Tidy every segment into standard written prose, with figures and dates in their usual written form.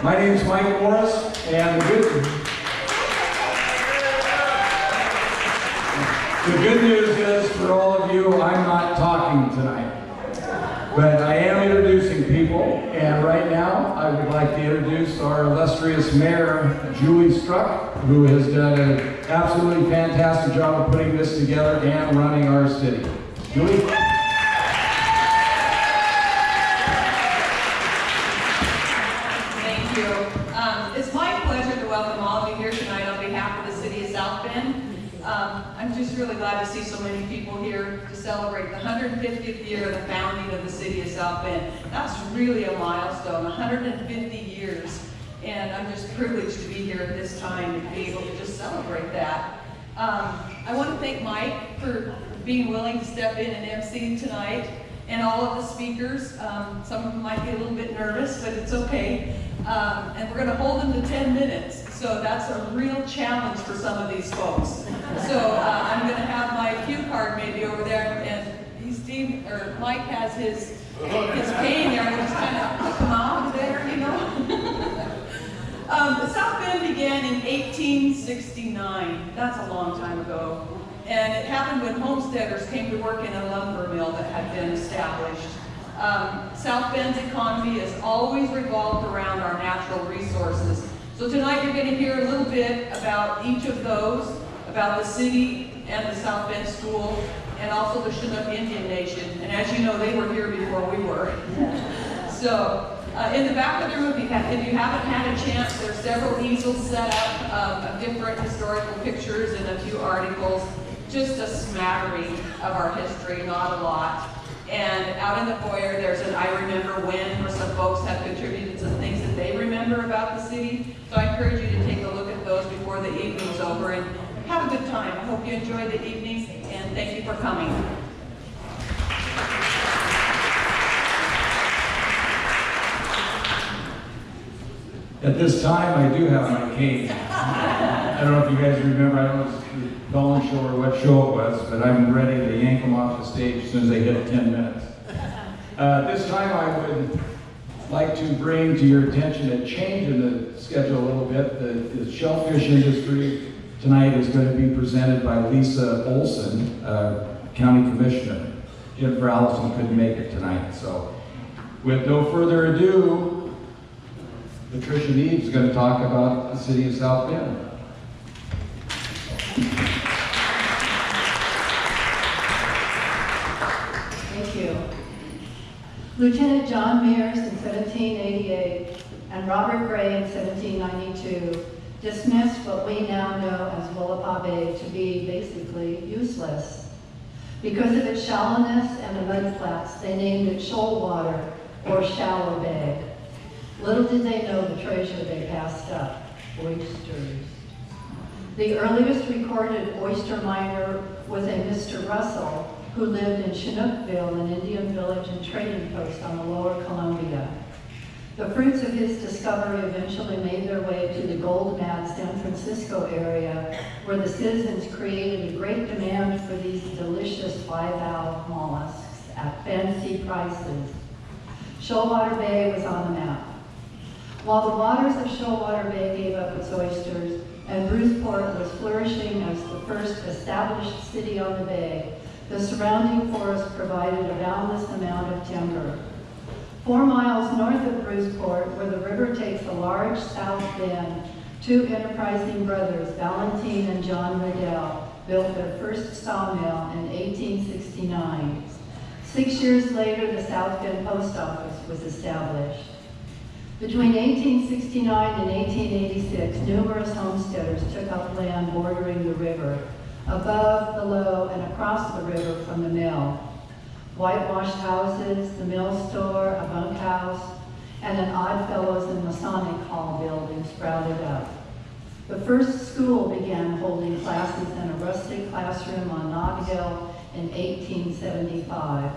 My name is Mike Morris, and the good news is, for all of you, I'm not talking tonight. But I am introducing people, and right now I would like to introduce our illustrious Mayor, Julie Struck, who has done an absolutely fantastic job of putting this together and running our city. Julie? Thank you. It's my pleasure to welcome all of you here tonight on behalf of the City of South Bend. I'm just really glad to see so many people here to celebrate the 150th year of the founding of the City of South Bend. That's really a milestone, 150 years. And I'm just privileged to be here at this time and be able to just celebrate that. I want to thank Mike for being willing to step in and MC tonight, and all of the speakers. Some of them might be a little bit nervous, but it's okay. And we're going to hold them to 10 minutes. So that's a real challenge for some of these folks. So I'm going to have my cue card maybe over there, and Mike has his cane there, and we'll just kind of put them out there, you know. South Bend began in 1869. That's a long time ago. And it happened when homesteaders came to work in a lumber mill that had been established. South Bend's economy has always revolved around our natural resources. So tonight you're going to hear a little bit about each of those, about the city and the South Bend School, and also the Chinook Indian Nation. And as you know, they were here before we were. So in the back of the room, if you haven't had a chance, there's several easels set up of different historical pictures and a few articles. Just a smattering of our history, not a lot. And out in the foyer, there's an I Remember When, where some folks have contributed some things that they remember about the city. So I encourage you to take a look at those before the evening's over and have a good time. I hope you enjoy the evening, and thank you for coming. At this time, I do have my cane. I don't know if you guys remember, I don't know if it's the Dawn show or what show it was, but I'm ready to yank them off the stage as soon as they hit 10 minutes. This time I would like to bring to your attention a change in the schedule a little bit. The shellfish industry tonight is going to be presented by Lisa Olsen, County Commissioner. Jennifer Allison couldn't make it tonight, so with no further ado, Patricia NEVE is going to talk about the City of South Bend. Thank you. Lieutenant John Mears in 1788 and Robert Gray in 1792 dismissed what we now know as WEILEPP Bay to be basically useless. Because of its shallowness and the mud flats, they named it Shoalwater, or Shallow Bay. Little did they know the treasure they passed up, oysters. The earliest recorded oyster miner was a Mr. Russell, who lived in Chinookville, an Indian village and trading post on the lower Columbia. The fruits of his discovery eventually made their way to the gold-mad San Francisco area, where the citizens created a great demand for these delicious bivalve mollusks at fancy prices. Shoalwater Bay was on the map. While the waters of Shoalwater Bay gave up its oysters, and Bruceport was flourishing as the first established city on the bay, the surrounding forest provided a boundless amount of timber. 4 miles north of Bruceport, where the river takes a large south bend, two enterprising brothers, Valentine and John Riddell, built their first sawmill in 1869. 6 years later, the South Bend Post Office was established. Between 1869 and 1886, numerous homesteaders took up land bordering the river, above, below, and across the river from the mill. Whitewashed houses, the mill store, a bunkhouse, and an Odd Fellows and Masonic Hall building sprouted up. The first school began holding classes in a rustic classroom on Knott Hill in 1875.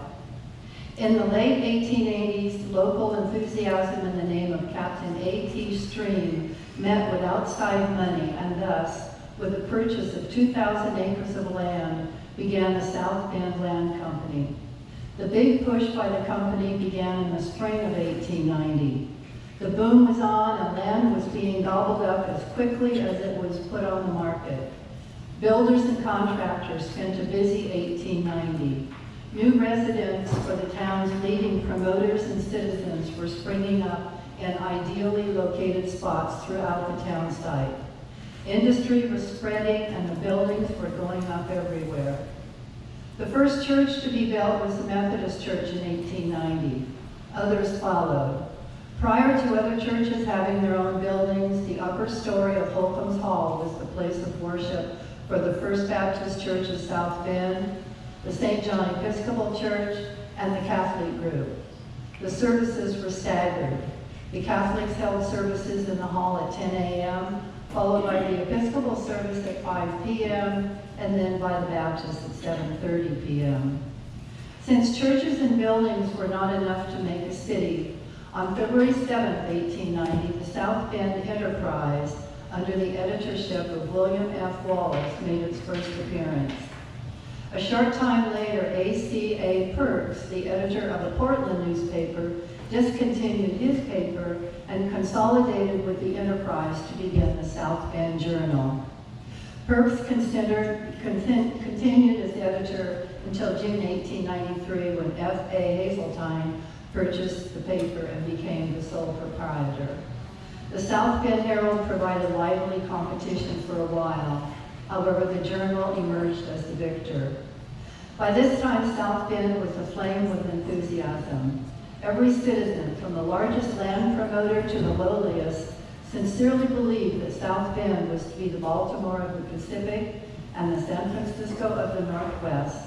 In the late 1880s, local enthusiasm in the name of Captain A.T. Stream met with outside money, and thus, with the purchase of 2,000 acres of land, began the South Bend Land Company. The big push by the company began in the spring of 1890. The boom was on and land was being gobbled up as quickly as it was put on the market. Builders and contractors spent a busy 1890. New residents for the town's leading promoters and citizens were springing up in ideally located spots throughout the town site. Industry was spreading and the buildings were going up everywhere. The first church to be built was the Methodist Church in 1890. Others followed. Prior to other churches having their own buildings, the upper story of Holcomb's Hall was the place of worship for the First Baptist Church of South Bend, the St. John Episcopal Church, and the Catholic group. The services were staggered. The Catholics held services in the hall at 10 a.m., followed by the Episcopal service at 5 p.m., and then by the Baptists at 7:30 p.m. Since churches and buildings were not enough to make a city, on February 7, 1890, the South Bend Enterprise, under the editorship of William F. Wallace, made its first appearance. A short time later, A.C.A. Perks, the editor of a Portland newspaper, discontinued his paper and consolidated with the Enterprise to begin the South Bend Journal. Perks continued as editor until June 1893, when F.A. Hazeltine purchased the paper and became the sole proprietor. The South Bend Herald provided lively competition for a while. However, the journal emerged as the victor. By this time, South Bend was aflame with enthusiasm. Every citizen, from the largest land promoter to the lowliest, sincerely believed that South Bend was to be the Baltimore of the Pacific and the San Francisco of the Northwest.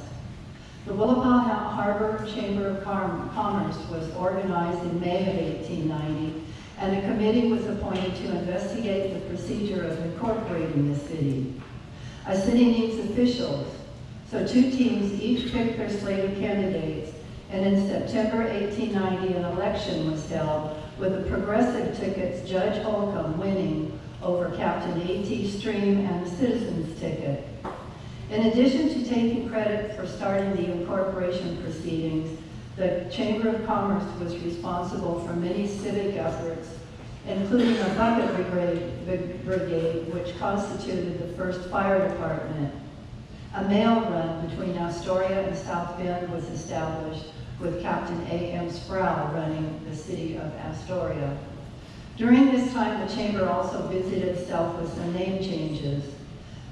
The WEILEPP Harbor Chamber of Commerce was organized in May of 1890, and a committee was appointed to investigate the procedure of incorporating the city. A city needs officials, so two teams each picked their slate of candidates, and in September 1890 an election was held, with the progressive tickets Judge Holcomb winning over Captain A.T. Stream and the citizens ticket. In addition to taking credit for starting the incorporation proceedings, the Chamber of Commerce was responsible for many civic efforts, including a bucket brigade, which constituted the first fire department. A mail run between Astoria and South Bend was established, with Captain A.M. Sproul running the city of Astoria. During this time, the Chamber also busied itself with some name changes.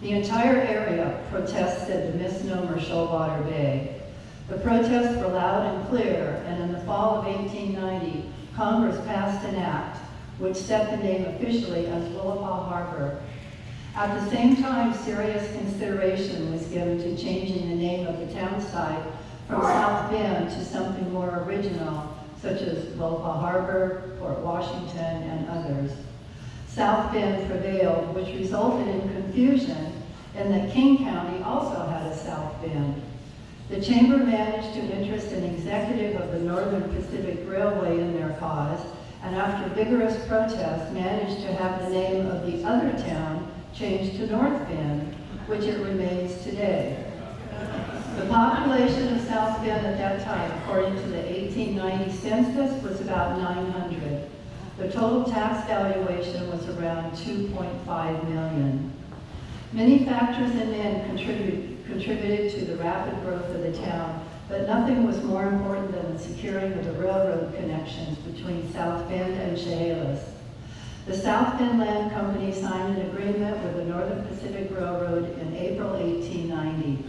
The entire area protested the misnomer Shoalwater Bay. The protests were loud and clear, and in the fall of 1890, Congress passed an act which set the name officially as WEILEPP Harbor. At the same time, serious consideration was given to changing the name of the town site from South Bend to something more original, such as WEILEPP Harbor, Port Washington, and others. South Bend prevailed, which resulted in confusion in that King County also had a South Bend. The Chamber managed to interest an executive of the Northern Pacific Railway in their cause, and after vigorous protest, managed to have the name of the other town changed to North Bend, which it remains today. The population of South Bend at that time, according to the 1890 census, was about 900. The total tax valuation was around $2.5 million. Many factors and men contributed to the rapid growth of the town, but nothing was more important than the securing of the railroad connections between South Bend and Chehalis. The South Bend Land Company signed an agreement with the Northern Pacific Railroad in April 1890.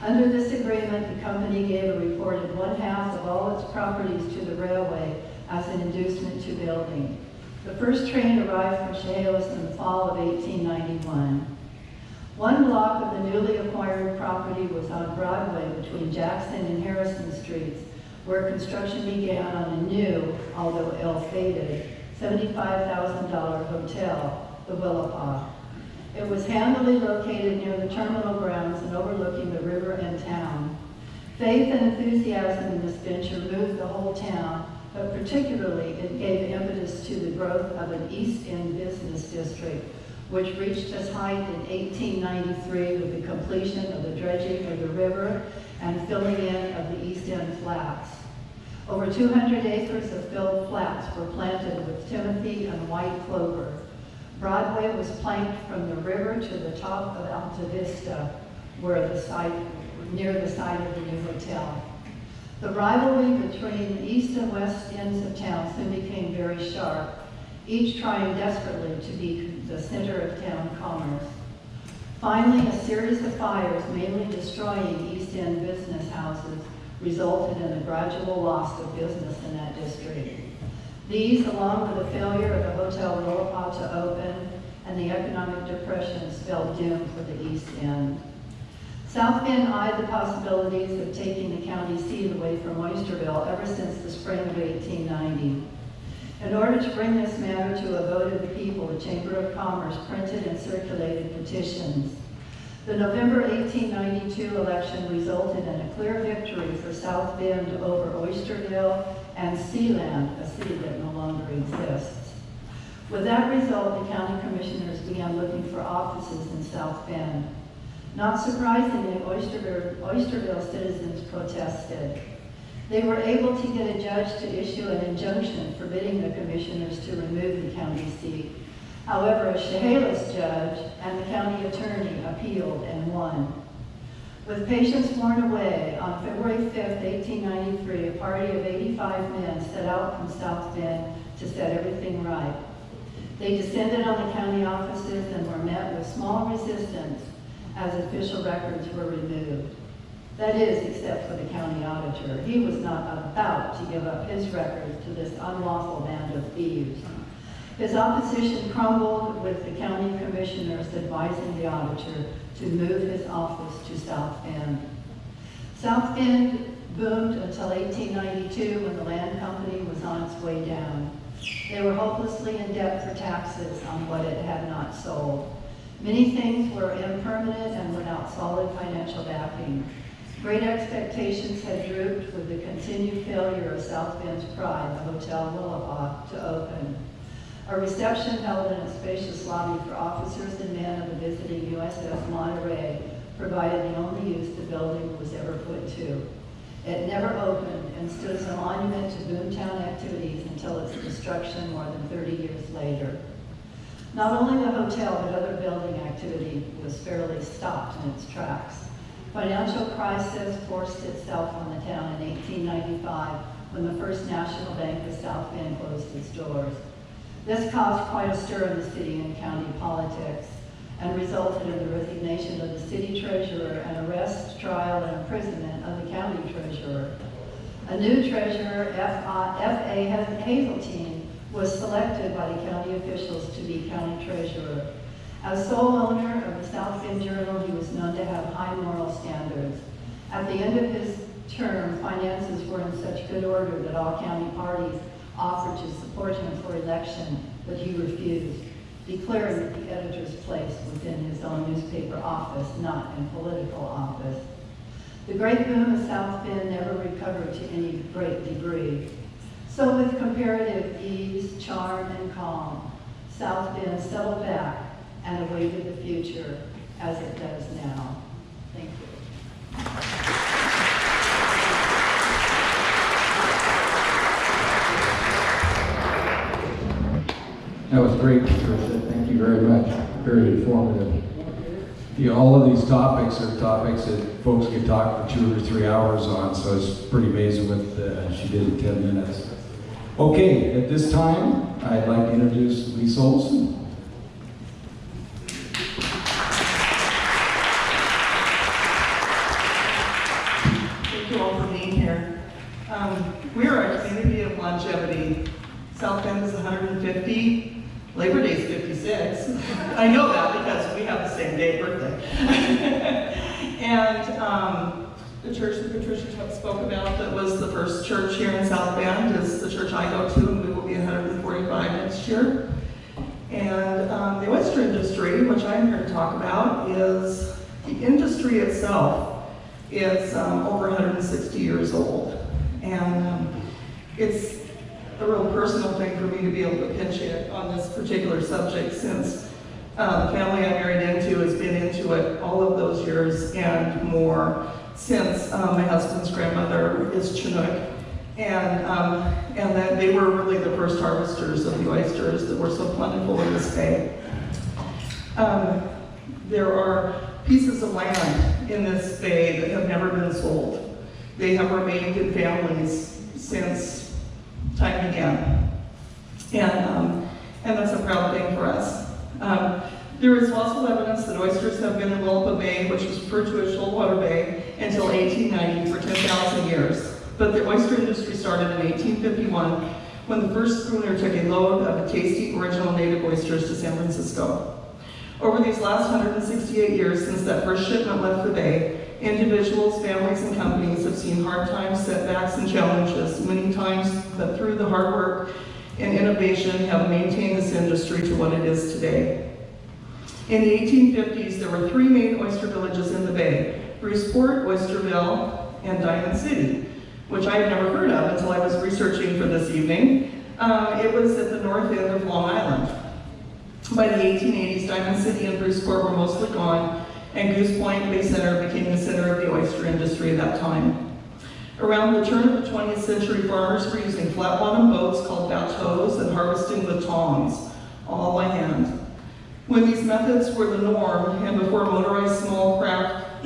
Under this agreement, the company gave a reported 1/2 of all its properties to the railway as an inducement to building. The first train arrived from Chehalis in the fall of 1891. One block of the newly acquired property was on Broadway between Jackson and Harrison Streets, where construction began on a new, although ill-fated, $75,000 hotel, the WEILEPP. It was handily located near the terminal grounds and overlooking the river and town. Faith and enthusiasm in this venture moved the whole town, but particularly it gave impetus to the growth of an East End business district, which reached its height in 1893 with the completion of the dredging of the river and filling in of the East End flats. Over 200 acres of filled flats were planted with timothy and white clover. Broadway was planked from the river to the top of Alta Vista, near the site of the new hotel. The rivalry between the east and west ends of town soon became very sharp, each trying desperately to be the center of town commerce. Finally, a series of fires, mainly destroying East End business houses, resulted in a gradual loss of business in that district. These, along with the failure of the Hotel WEILEPP to open and the economic depression, spelled doom for the East End. South Bend eyed the possibilities of taking the county seat away from Oysterville ever since the spring of 1890. In order to bring this matter to a vote of the people, the Chamber of Commerce printed and circulated petitions. The November 1892 election resulted in a clear victory for South Bend over Oysterville and Sealand, a city that no longer exists. With that result, the county commissioners began looking for offices in South Bend. Not surprisingly, Oysterville citizens protested. They were able to get a judge to issue an injunction forbidding the commissioners to remove the county seat. However, a Chehalis judge and the county attorney appealed and won. With patience worn away, on February 5th, 1893, a party of 85 men set out from South Bend to set everything right. They descended on the county offices and were met with small resistance as official records were removed. That is, except for the county auditor. He was not about to give up his records to this unlawful band of thieves. His opposition crumbled with the county commissioners advising the auditor to move his office to South Bend. South Bend boomed until 1892 when the land company was on its way down. They were hopelessly in debt for taxes on what it had not sold. Many things were impermanent and without solid financial backing. Great expectations had drooped with the continued failure of South Bend's pride, the Hotel WEILEPP, to open. A reception held in a spacious lobby for officers and men of the visiting USS Monterey provided the only use the building was ever put to. It never opened and stood as a monument to boomtown activities until its destruction more than 30 years later. Not only the hotel, but other building activity was fairly stopped in its tracks. Financial crisis forced itself on the town in 1895 when the First National Bank of South Bend closed its doors. This caused quite a stir in the city and county politics and resulted in the resignation of the city treasurer and arrest, trial, and imprisonment of the county treasurer. A new treasurer, F.A. Hazeltine, was selected by the county officials to be county treasurer. As sole owner of the South Bend Journal, he was known to have high moral standards. At the end of his term, finances were in such good order that all county parties offered to support him for election, but he refused, declaring that the editor's place was in his own newspaper office, not in political office. The great boom of South Bend never recovered to any great degree. So with comparative ease, charm, and calm, South Bend settled back and awaited the future as it does now. Thank you. That was great, Patricia. Thank you very much. Very informative. Yeah, all of these topics are topics that folks could talk for 2 or 3 hours on, so it's pretty amazing what she did in 10 minutes. Okay, at this time, I'd like to introduce Lisa OLSEN. Thank you all for being here. We are a community of longevity. South Bend is 150. Labor Day is 56. I know that because we have the same day birthday. And the church that Patricia spoke about that was the first church here in South Bend is the church I go to, and we will be 145 next year. And the oyster industry, which I'm here to talk about, is the industry itself is over 160 years old. And it's a real personal thing for me to be able to pitch it on this particular subject, since the family I married into has been into it all of those years and more, since my husband's grandmother is Chinook, and that they were really the first harvesters of the oysters that were so plentiful in this bay. There are pieces of land in this bay that have never been sold. They have remained in families since time began. And that's a proud thing for us. There is fossil evidence that oysters have been in WEILEPP Bay, which was referred to as Shoalwater Bay, until 1890 for 10,000 years. But the oyster industry started in 1851 when the first schooner took a load of tasty original native oysters to San Francisco. Over these last 168 years since that first shipment left the bay, individuals, families, and companies have seen hard times, setbacks, and challenges many times, but through the hard work and innovation have maintained this industry to what it is today. In the 1850s, there were 3 main oyster villages in the bay: Bruceport, Oysterville, and Diamond City, which I had never heard of until I was researching for this evening. It was at the north end of Long Island. By the 1880s, Diamond City and Bruceport were mostly gone, and Goose Point Bay Center became the center of the oyster industry at that time. Around the turn of the 20th century, farmers were using flat-bottom boats called bateaux and harvesting with tongs, all by hand. When these methods were the norm, and before motorized small craft,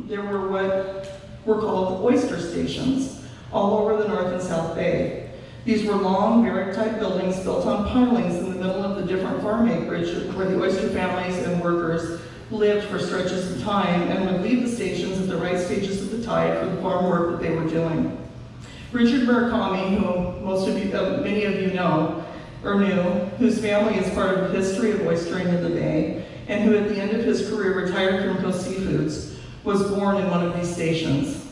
there were what were called oyster stations all over the North and South Bay. These were long, barrack-type buildings built on pilings in the middle of the different farm acreage where the oyster families and workers lived for stretches of time and would leave the stations at the right stages of the tide for the farm work that they were doing. Richard Murakami, who many of you know or knew, whose family is part of the history of oystering in the bay, and who at the end of his career retired from Coast Seafoods, was born in one of these stations.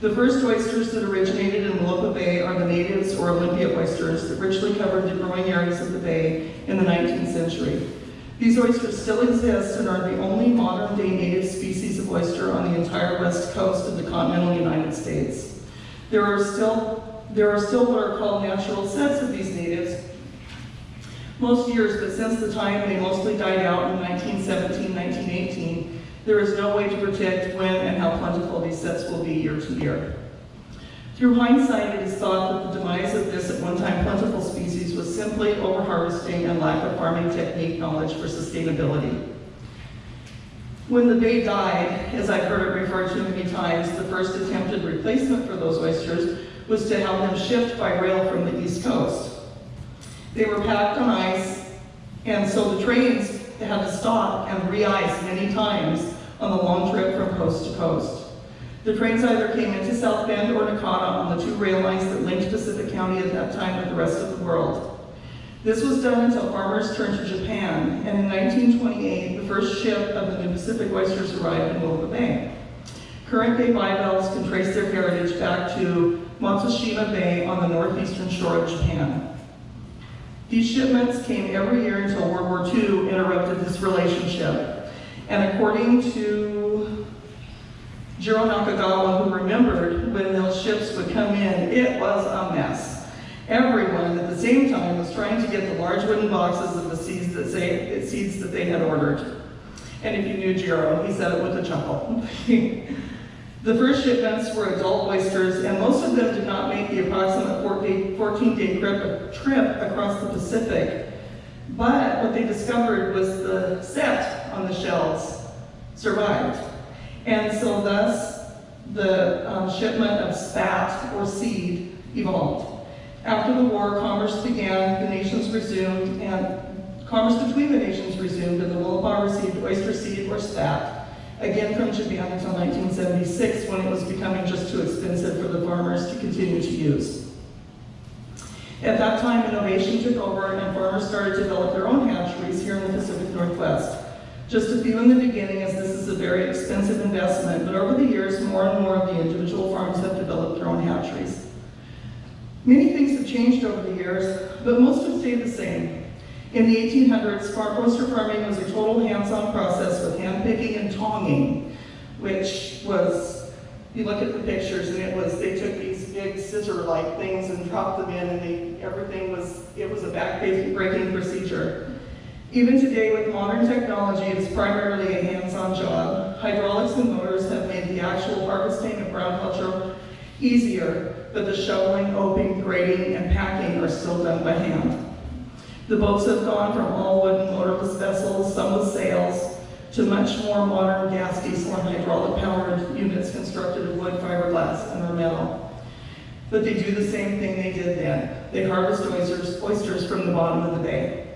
The first oysters that originated in WEILEPP Bay are the natives or Olympia oysters that richly covered the growing areas of the bay in the 19th century. These oysters still exist and are the only modern-day native species of oyster on the entire west coast of the continental United States. There are still what are called natural sets of these natives most years, but since the time they mostly died out in 1917, 1918, there is no way to predict when and how plentiful these sets will be year to year. Through hindsight, it is thought that the demise of this at one time plentiful species was simply overharvesting and lack of farming technique knowledge for sustainability. When the bay died, as I've heard it referred to many times, the first attempted replacement for those oysters was to have them shipped by rail from the East Coast. They were packed on ice, and so the trains had to stop and re-ice many times on the long trip from coast to coast. The trains either came into South Bend or Nakata on the 2 rail lines that linked Pacific County at that time with the rest of the world. This was done until farmers turned to Japan, and in 1928, the first ship of the new Pacific oysters arrived in WEILEPP Bay. Current-day bivalves can trace their heritage back to Matsushima Bay on the northeastern shore of Japan. These shipments came every year until World War II interrupted this relationship. And according to Jiro Nakagawa, who remembered when those ships would come in, it was a mess. Everyone at the same time was trying to get the large wooden boxes of the seeds that they had ordered. And if you knew Jiro, he said it with a chuckle. The first shipments were adult oysters, and most of them did not make the approximate 14-day trip across the Pacific. But what they discovered was the set on the shells survived. And so thus, the shipment of spat or seed evolved. After the war, commerce began, the nations resumed, and commerce between the nations resumed, and the WEILEPP received oyster seed or spat, again from Japan until 1976, when it was becoming just too expensive for the farmers to continue to use. At that time, innovation took over and farmers started to develop their own hatcheries here in the Pacific Northwest. Just a few in the beginning, as this is a very expensive investment, but over the years, more and more of the individual farms have developed their own hatcheries. Many things have changed over the years, but most have stayed the same. In the 1800s, oyster farming was a total hands-on process with hand-picking and tonging, which was, you look at the pictures, and they took these big scissor-like things and dropped them in, and it was a back-breaking procedure. Even today, with modern technology, it is primarily a hands-on job. Hydraulics and motors have made the actual harvesting of ground culture easier, but the shoveling, opening, grading, and packing are still done by hand. The boats have gone from all wooden motorless vessels, some with sails, to much more modern gas, diesel, and hydraulic powered units constructed of wood, fiberglass, and or metal. But they do the same thing they did then. They harvest oysters from the bottom of the bay.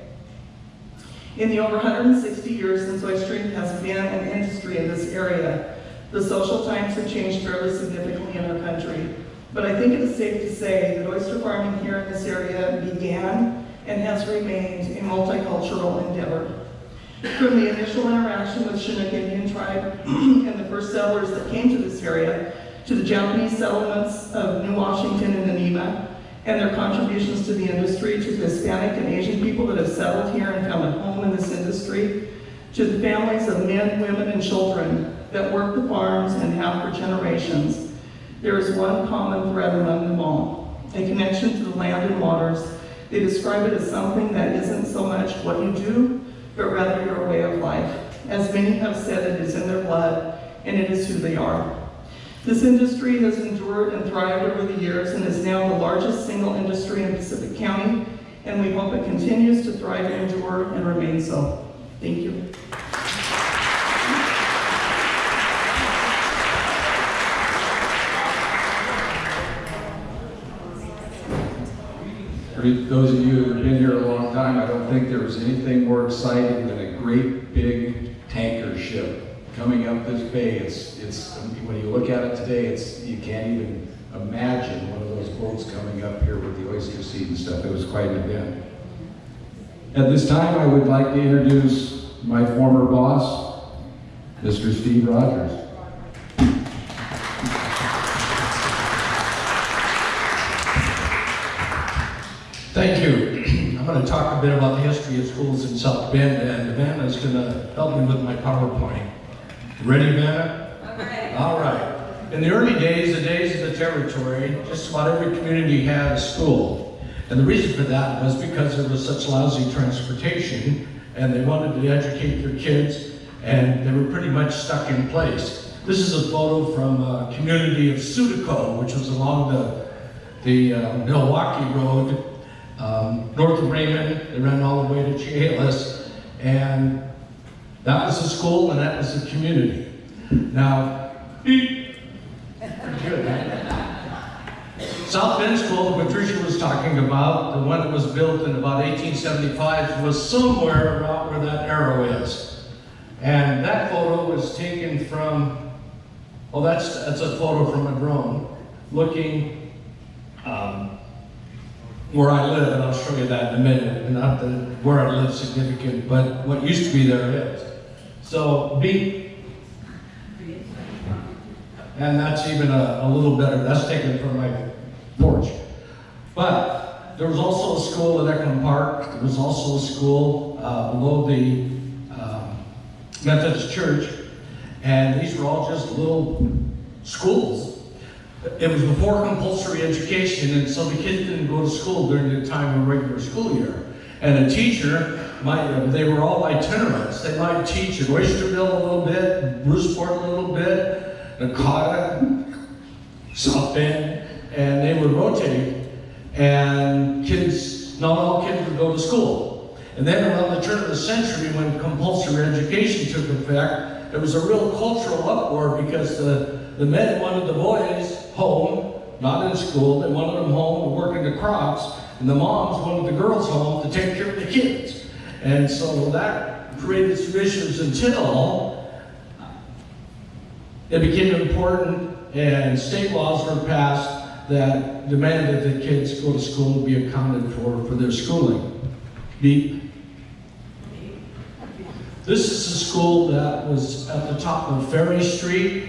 In the over 160 years since oystering has been an industry in this area, the social times have changed fairly significantly in our country. But I think it is safe to say that oyster farming here in this area began and has remained a multicultural endeavor. From the initial interaction with Chinook Indian tribe and the first settlers that came to this area, to the Japanese settlements of New Washington and NEVE, and their contributions to the industry, to the Hispanic and Asian people that have settled here and found a home in this industry, to the families of men, women, and children that work the farms and have for generations, there is one common thread among them all, a connection to the land and waters. They describe it as something that isn't so much what you do, but rather your way of life. As many have said, it is in their blood, and it is who they are. This industry has endured and thrived over the years and is now the largest single industry in Pacific County, and we hope it continues to thrive and endure and remain so. Thank you. For those of you who have been here a long time, I don't think there was anything more exciting than a great big tanker ship coming up this bay. It's when you look at it today, you can't even imagine one of those boats coming up here with the oyster seed and stuff. It was quite an event. At this time, I would like to introduce my former boss, Mr. Steve Rogers. Thank you. I'm going to talk a bit about the history of schools in South Bend, and Vanna's going to help me with my PowerPoint. Ready, Vanna? Okay. All right. In the early days, the days of the territory, just about every community had a school. And the reason for that was because there was such lousy transportation, and they wanted to educate their kids, and they were pretty much stuck in place. This is a photo from a community of Sutico, which was along the Milwaukee Road, north of Raymond. They ran all the way to Chehalis, and that was a school and that was a community. Now, good, right? South Bend School that Patricia was talking about, the one that was built in about 1875, was somewhere around where that arrow is. And that photo was taken from, well, that's a photo from a drone looking where I live, and I'll show you that in a minute. And not that where I live is significant, but what used to be there is. So beat, and that's even a little better. That's taken from my porch. But there was also a school at Eklund Park. There was also a school below the Methodist Church, and these were all just little schools. It was before compulsory education, and so the kids didn't go to school during the time of regular school year. And a teacher they were all itinerants. They might teach at Oysterville a little bit, Bruceport a little bit, Nakata, South Bend, and they would rotate. And not all kids would go to school. And then around the turn of the century, when compulsory education took effect, there was a real cultural uproar because the men wanted the boys home, not in school. They wanted them home to work in the crops, and the moms wanted the girls home to take care of the kids. And so that created some issues until it became important and state laws were passed that demanded that kids go to school and be accounted for their schooling. This is a school that was at the top of Ferry Street,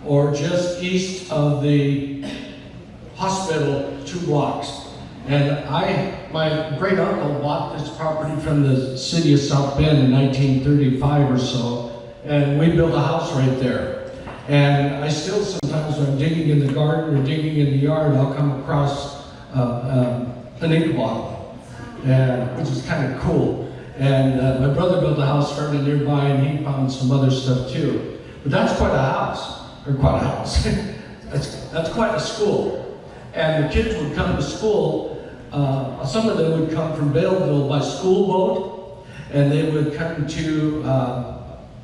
or just east of the hospital 2 blocks. And my great uncle bought this property from the city of South Bend in 1935 or so, and we built a house right there. And I still sometimes, when I'm digging in the garden or digging in the yard, I'll come across an ink bottle, which is kind of cool. And my brother built a house fairly nearby, and he found some other stuff too. But that's quite a house. Or quite a house. that's quite a school. and the kids would come to school. Some of them would come from Belleville by school boat, and they would come to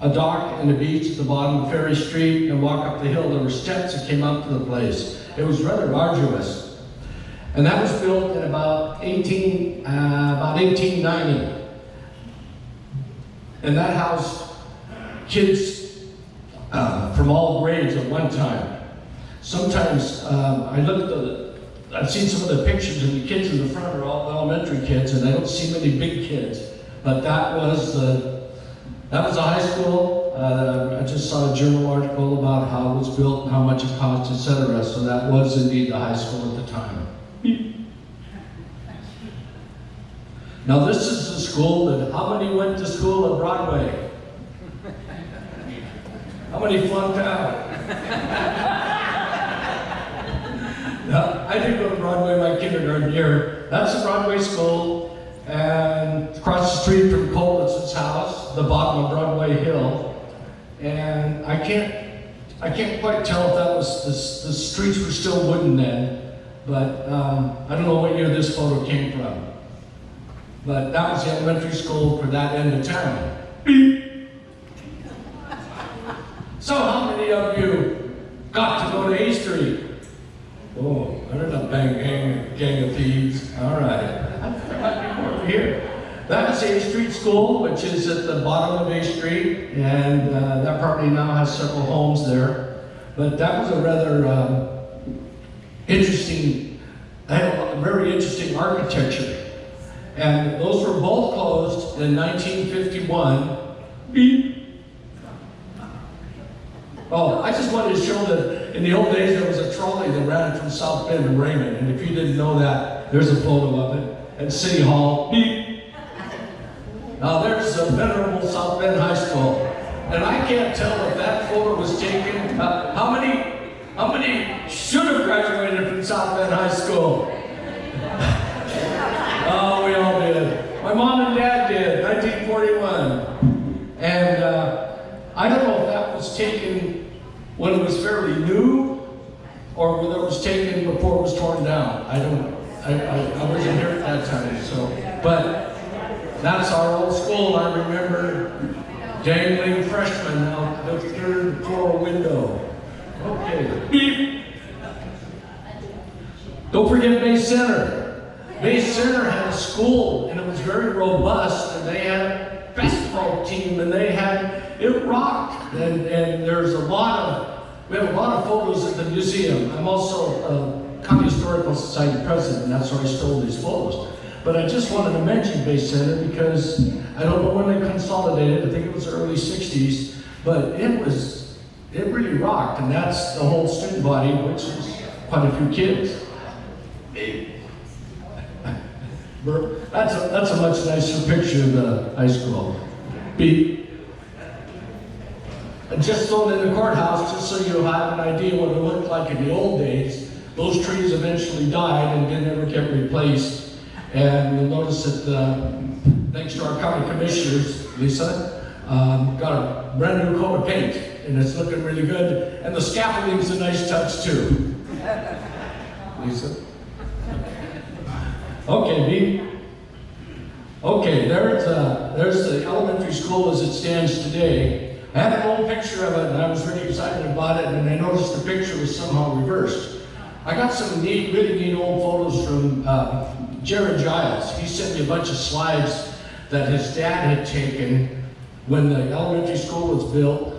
a dock and a beach at the bottom of Ferry Street and walk up the hill. There were steps that came up to the place. It was rather arduous. And that was built in about 1890. And that housed kids from all grades at one time. Sometimes I've seen some of the pictures, and the kids in the front are all elementary kids, and I don't see many big kids. But that was a high school. I just saw a journal article about how it was built and how much it cost, etc. So that was indeed the high school at the time. Now this is the school that, how many went to school at Broadway? How many flunked out? Now, I did go to Broadway my kindergarten year. That's the Broadway school, and across the street from Colwitz's house, the bottom of Broadway Hill. And I can't quite tell if that was, the streets were still wooden then, but I don't know what year this photo came from. But that was the elementary school for that end of town. So how many of you got to go to A Street? Oh, there's a gang of thieves. All right. I might be more over here. That's A Street School, which is at the bottom of A Street, and that property now has several homes there. But that was a rather interesting, very interesting architecture. And those were both closed in 1951. Beep. Oh, I just wanted to show that in the old days there was a trolley that ran from South Bend to Raymond, and if you didn't know that, there's a photo of it at City Hall. Beep. Now there's a venerable South Bend High School, and I can't tell if that photo was taken. How many should have graduated from South Bend High School? Oh, we all did. My mom and dad did, 1941. And I don't know if that was taken when it was fairly new, or whether it was taken before it was torn down. I don't know. I wasn't here at that time, so. But that's our old school. I remember dangling freshmen out the third floor window. Okay. Beep. Don't forget Bay Center. Bay Center had a school, and it was very robust, and they had a basketball team, and it rocked. And there's we have a lot of photos at the museum. I'm also a County Historical Society president, and that's where I stole these photos. But I just wanted to mention Bay Center because I don't know when they consolidated. I think it was early 60s, but it really rocked, and that's the whole student body, which is quite a few kids. That's a much nicer picture of the high school. Beep. And just thrown in the courthouse, just so you have an idea what it looked like in the old days. Those trees eventually died and didn't ever get replaced. And you'll notice that thanks to our county commissioners, Lisa, got a brand new coat of paint, and it's looking really good. And the scaffolding's a nice touch too. Lisa. Okay, B. Okay, there's the elementary school as it stands today. I had an old picture of it, and I was really excited about it, and I noticed the picture was somehow reversed. I got some really neat old photos from Jared Giles. He sent me a bunch of slides that his dad had taken when the elementary school was built,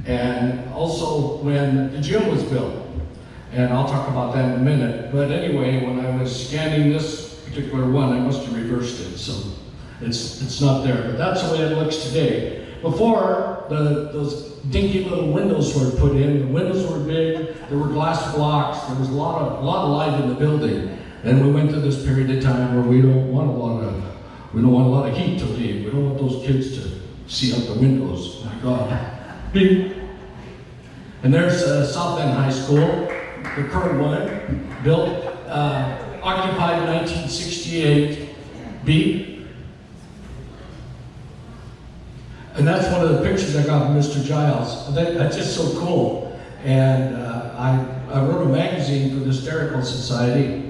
and also when the gym was built. And I'll talk about that in a minute. But anyway, when I was scanning this particular one, I must have reversed it, so it's not there. But that's the way it looks today. Before, those dinky little windows were put in. The windows were big. There were glass blocks. There was a lot of light in the building. And we went through this period of time where we don't want a lot of heat to leave. We don't want those kids to see out the windows. My God. Beep. And there's South Bend High School, the current one, built, occupied in 1968. Beep. And that's one of the pictures I got from Mr. Giles. That's just so cool. And I wrote a magazine for the Hysterical Society.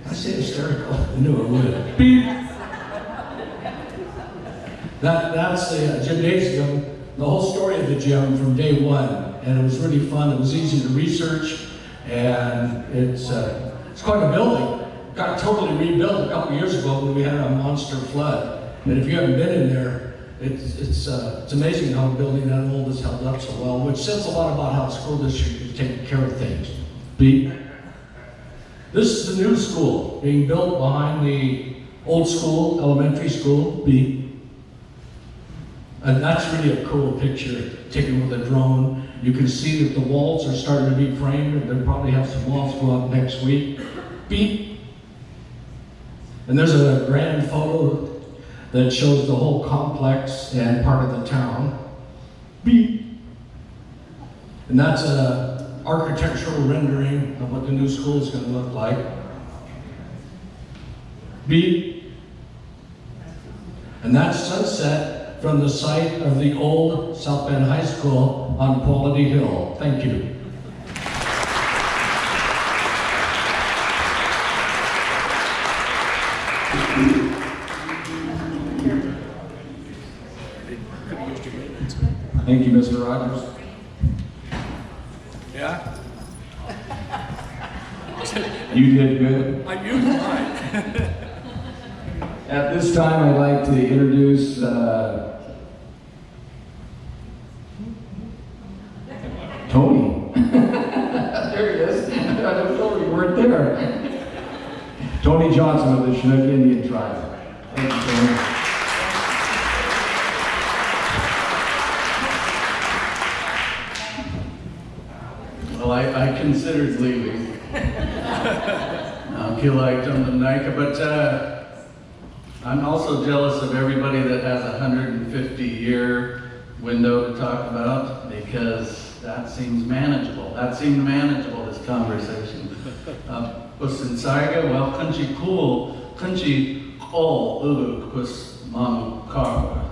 I say hysterical, I knew I would. Beep. That's the gymnasium, the whole story of the gym from day one. And it was really fun, it was easy to research, and it's quite a building. Got totally rebuilt a couple years ago when we had a monster flood. And if you haven't been in there, it's amazing how a building that old has held up so well, which says a lot about how the school district is taking care of things. Beep. This is the new school being built behind the old school, elementary school. Beep. And that's really a cool picture taken with a drone. You can see that the walls are starting to be framed, and they'll probably have some walls go up next week. Beep. And there's a grand photo that shows the whole complex and part of the town. Beep. And that's an architectural rendering of what the new school is going to look like. Beep. And that's sunset from the site of the old South Bend High School on Quality Hill. Thank you. Thank you, Mr. Rogers. Yeah? You did good. I used mine. At this time, I'd like to introduce Tony. There he is. I don't know, you weren't there. Tony Johnson of the Chinook Indian Tribe. Thank you, Tony. Well, I considered leaving. Kilaiktum and Nika, but I'm also jealous of everybody that has a 150-year window to talk about, because that seems manageable. That seemed manageable, this conversation. Usin Saiga, well, Kunchi Cool, Kunchi Kol, Ulu, Kus Mamu Karwa.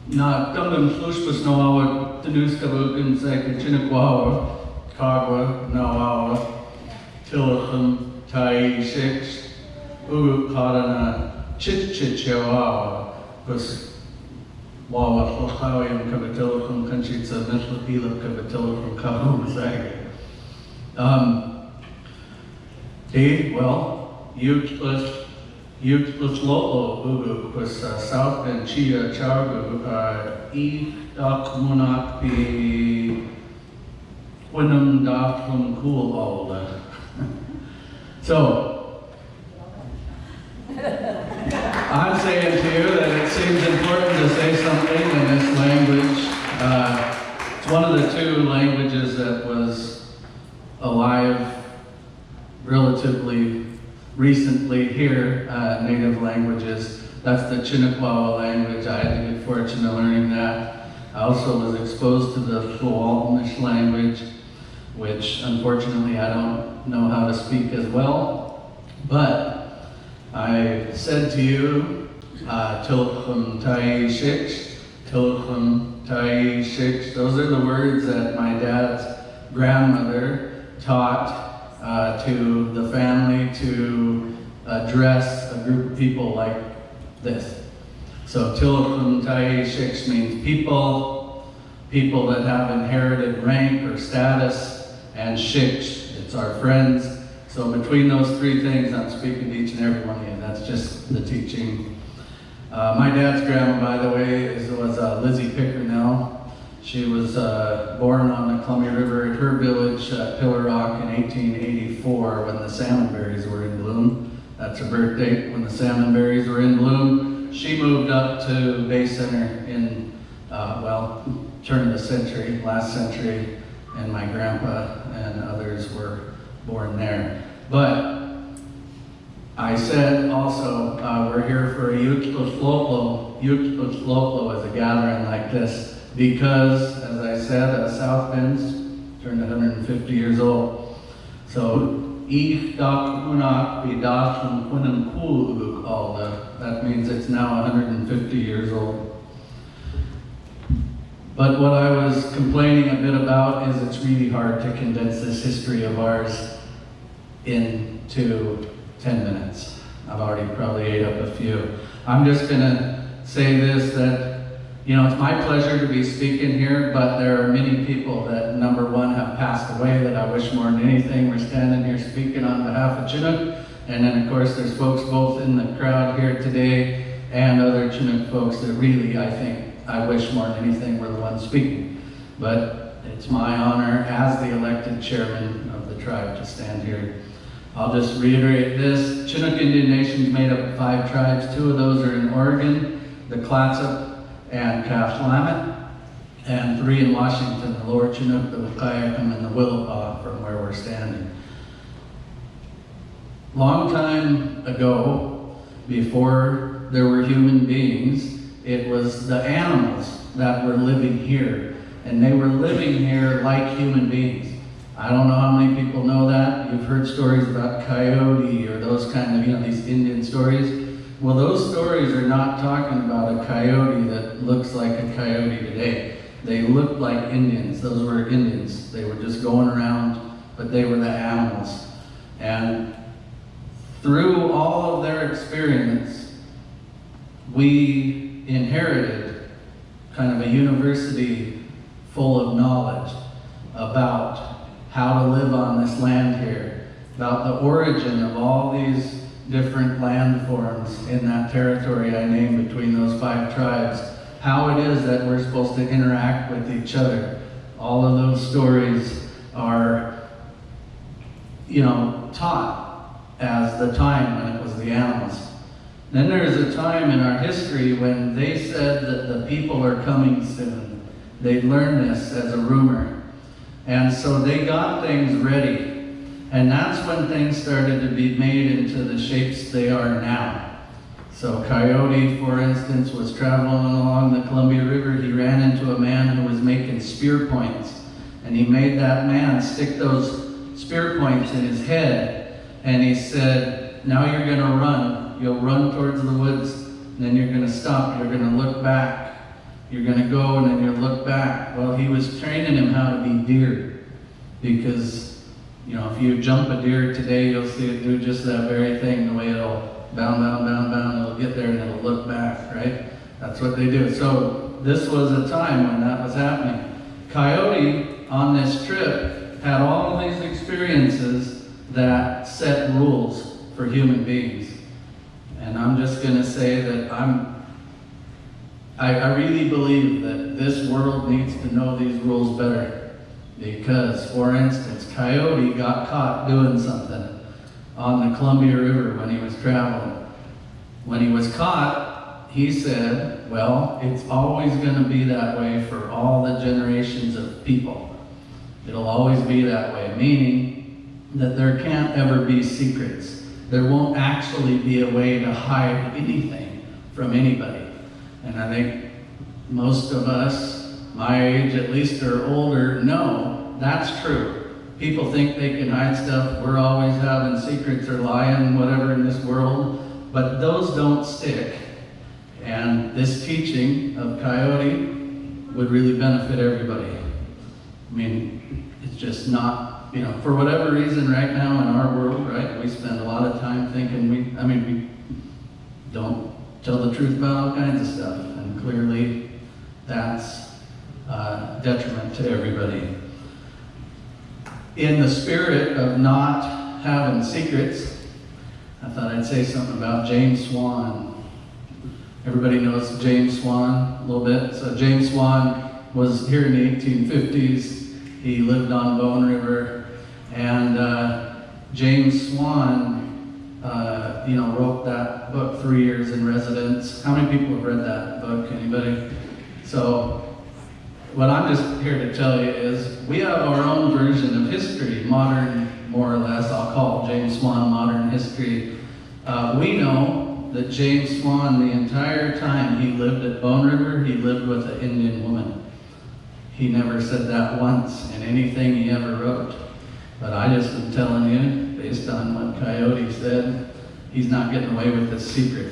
Na Dundum Flushpus Noawa, Danuskavugan, Saka Chinakwawa. Kagwa, Nawawa, Tilachum, Tai Shix, Uru Kadana, Chichichawawa, Kus Wawa, Flachawim, Kabatilachum, Kanchitsa, Mithlapila, Kabatilachum, Kahum, Saga. Well, Yutlus Lolo, Uru, Kus South and Chia Chargu, E. Dakmunak, the Winnum Daflum Cool All. So, I'm saying to you that it seems important to say something in this language. It's one of the two languages that was alive relatively recently here, native languages. That's the Chinakwawa language. I had the good fortune of learning that. I also was exposed to the Fualtanish language, which unfortunately I don't know how to speak as well. But I said to you, Tilchum Tai Shix, Tilchum Tai Shix. Those are the words that my dad's grandmother taught to the family to address a group of people like this. So Tilchum Tai Shix means people that have inherited rank or status, and Shix, it's our friends. So between those three things, I'm speaking to each and every one of you. That's just the teaching. My dad's grandma, by the way, was Lizzie Pickernell. She was born on the Columbia River at her village, Pillar Rock, in 1884 when the salmonberries were in bloom. That's her birth date, when the salmonberries were in bloom. She moved up to Bay Center in, turn of the century, last century, and my grandpa and others were born there. But I said also, we're here for a Yutlus Loplo as a gathering like this, because, as I said, South Bend's turned 150 years old. So, that means it's now 150 years old. But what I was complaining a bit about is it's really hard to condense this history of ours into 10 minutes. I've already probably ate up a few. I'm just gonna say this, that, you know, it's my pleasure to be speaking here, but there are many people that, number one, have passed away that I wish more than anything were standing here speaking on behalf of Chinook. And then, of course, there's folks both in the crowd here today and other Chinook folks that really, I think, I wish more than anything were the ones speaking. But it's my honor as the elected chairman of the tribe to stand here. I'll just reiterate this. Chinook Indian Nation is made up of 5 tribes. 2 of those are in Oregon, the Clatsop and Willamette, and 3 in Washington, the Lower Chinook, the Waileppem, and the WEILEPP from where we're standing. Long time ago, before there were human beings, it was the animals that were living here, and they were living here like human beings. I don't know how many people know that. You've heard stories about coyote or those kind of, you know, these Indian stories. Well, those stories are not talking about a coyote that looks like a coyote today. They looked like Indians. Those were Indians. They were just going around, but they were the animals. And through all of their experience, we inherited kind of a university full of knowledge about how to live on this land here, about the origin of all these different land forms in that territory I named between those 5 tribes, how it is that we're supposed to interact with each other. All of those stories are, you know, taught as the time when it was the animals. Then there's a time in our history when they said that the people are coming soon. They learned this as a rumor. And so they got things ready. And that's when things started to be made into the shapes they are now. So Coyote, for instance, was traveling along the Columbia River. He ran into a man who was making spear points. And he made that man stick those spear points in his head. And he said, now you're gonna run. You'll run towards the woods, and then you're gonna stop. You're gonna look back. You're gonna go, and then you'll look back. Well, he was training him how to be deer. Because, you know, if you jump a deer today, you'll see it do just that very thing, the way it'll bound, bound, bound, bound, it'll get there and it'll look back, right? That's what they do. So this was a time when that was happening. Coyote, on this trip, had all of these experiences that set rules for human beings. And I'm just gonna say that I really believe that this world needs to know these rules better. Because, for instance, Coyote got caught doing something on the Columbia River when he was traveling. When he was caught, he said, well, it's always gonna be that way for all the generations of people. It'll always be that way, meaning that there can't ever be secrets. There won't actually be a way to hide anything from anybody. And I think most of us, my age at least or older, know that's true. People think they can hide stuff. We're always having secrets or lying, whatever in this world, but those don't stick. And this teaching of Coyote would really benefit everybody. I mean, it's just not, you know, for whatever reason right now in our world, right, we spend a lot of time thinking we don't tell the truth about all kinds of stuff, and clearly that's detriment to everybody. In the spirit of not having secrets, I thought I'd say something about James Swan. Everybody knows James Swan a little bit. So James Swan was here in the 1850s. He lived on Bone River, and James Swan, wrote that book, 3 Years in Residence. How many people have read that book? Anybody? So what I'm just here to tell you is we have our own version of history, modern, more or less. I'll call James Swan modern history. We know that James Swan, the entire time he lived at Bone River, he lived with an Indian woman. He never said that once in anything he ever wrote. But I just am telling you, based on what Coyote said, he's not getting away with this secret.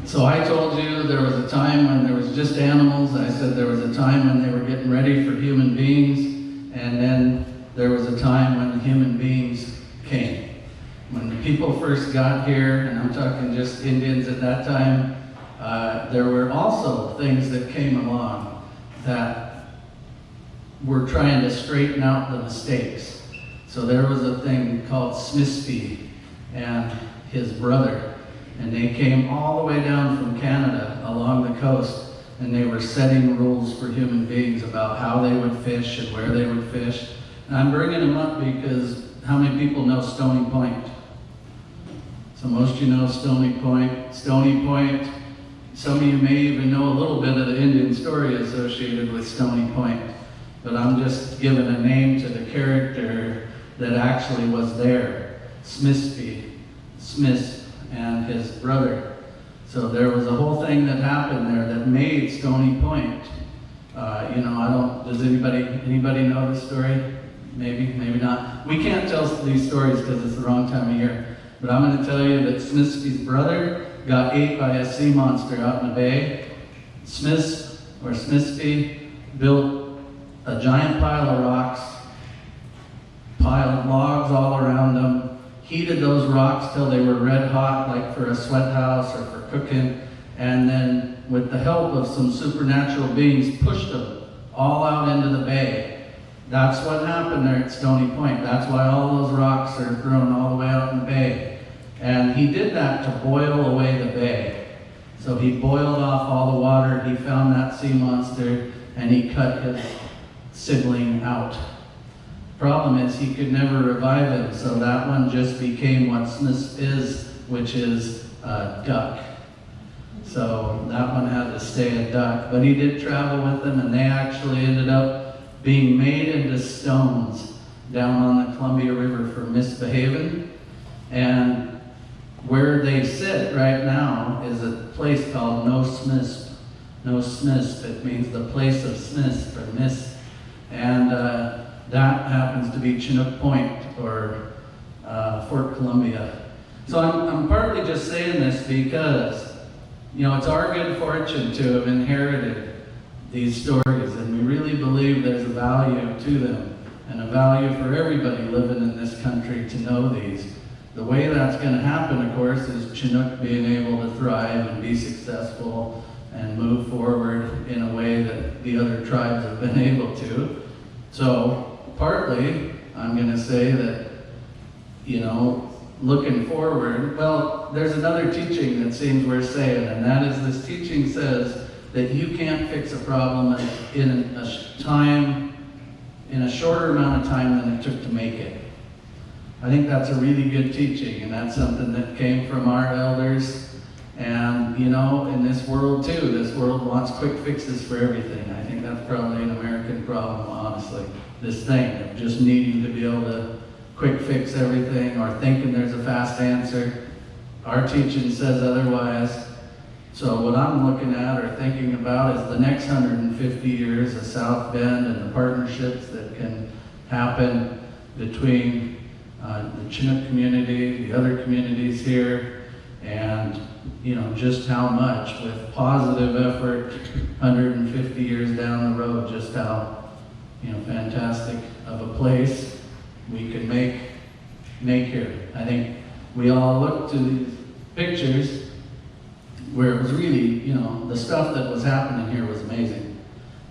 So I told you there was a time when there was just animals. I said there was a time when they were getting ready for human beings. And then there was a time when human beings came. When the people first got here, and I'm talking just Indians at that time, there were also things that came along that were trying to straighten out the mistakes. So there was a thing called Smispi and his brother, and they came all the way down from Canada along the coast, and they were setting rules for human beings about how they would fish and where they would fish. And I'm bringing them up because how many people know Stony Point? So most of you know Stony Point. Stony Point, some of you may even know a little bit of the Indian story associated with Stony Point, but I'm just giving a name to the character that actually was there, Smispi, Smith and his brother. So there was a whole thing that happened there that made Stony Point. Does anybody know the story? Maybe, maybe not. We can't tell these stories because it's the wrong time of year. But I'm going to tell you that Smispi's brother got ate by a sea monster out in the bay. Smispi built a giant pile of rocks, piled logs all around them, heated those rocks till they were red hot, like for a sweat house or for cooking, and then with the help of some supernatural beings, pushed them all out into the bay. That's what happened there at Stony Point. That's why all those rocks are thrown all the way out in the bay. And he did that to boil away the bay. So he boiled off all the water, he found that sea monster, and he cut his sibling out. Problem is, he could never revive him, so that one just became what Smith is, which is a duck. So that one had to stay a duck. But he did travel with them, and they actually ended up being made into stones down on the Columbia River for misbehaving. And where they sit right now is a place called No Smith. No Smith, it means the place of Smith, or miss. And that happens to be Chinook Point, or Fort Columbia. So I'm partly just saying this because, it's our good fortune to have inherited these stories, and we really believe there's a value to them, and a value for everybody living in this country to know these. The way that's going to happen, of course, is Chinook being able to thrive and be successful and move forward in a way that the other tribes have been able to. So, partly, I'm going to say that, looking forward, well, there's another teaching that seems worth saying, and that is this teaching says that you can't fix a problem in a shorter amount of time than it took to make it. I think that's a really good teaching, and that's something that came from our elders. And, in this world too, this world wants quick fixes for everything. I think that's probably an American problem, honestly. This thing of just needing to be able to quick fix everything or thinking there's a fast answer. Our teaching says otherwise. So what I'm looking at or thinking about is the next 150 years of South Bend and the partnerships that can happen between the Chinook community, the other communities here, and just how much with positive effort 150 years down the road, just how fantastic of a place we can make here. I think we all look to these pictures where it was really, the stuff that was happening here was amazing.